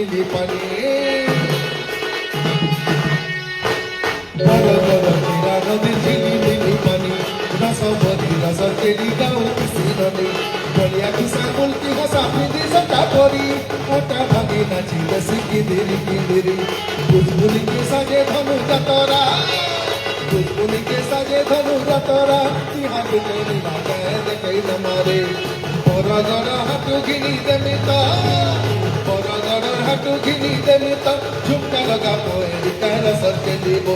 ঝিলিমিলি পানি বড় বড় হীরা নদীর ঝিলিমিলি পানি রসবতী রস কেলি গাও কিসি নদী বলিয়া কিসা বলতি হসা পিদি সটা পরি ওটা ভাগে নাচিলে সিকিদিরি কিদিরি বুলবুলি কে সাজে ধনু যাতরা বুলবুলি কে সাজে ধনু যাতরা ইহা বিতেরি লাগায় দেখে নমারে বড়গড় হাটু ঘিনি দেমিতা বড়গড় হাটু ঘিনি দেমিতা ঝুমকা লগা পোয়েরি কার সরকে দিব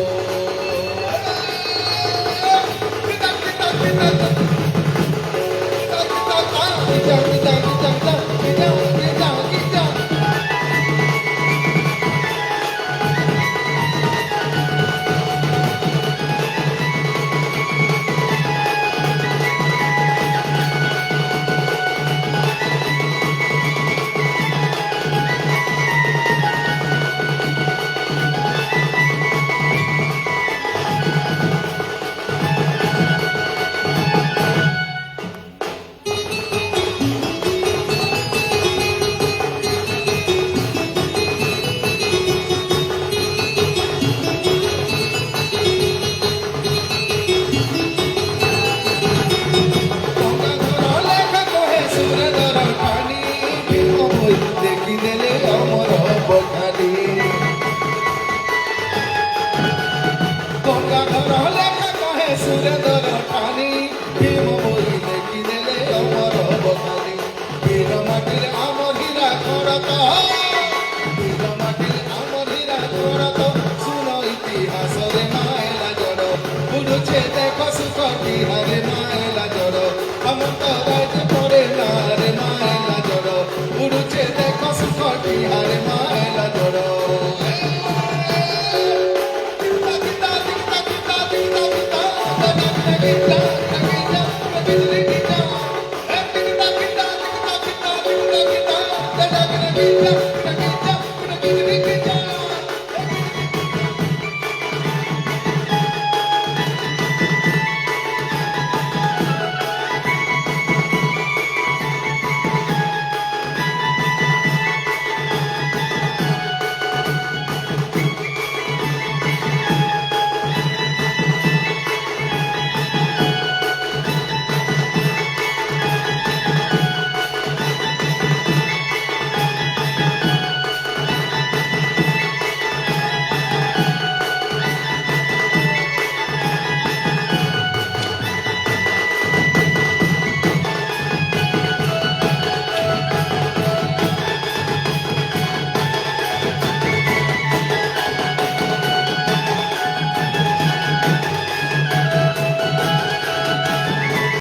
সুরেন্দর পানি ভীম বই দেখি দেলে অমর বখানি বীর মাটির আমর হীরা করত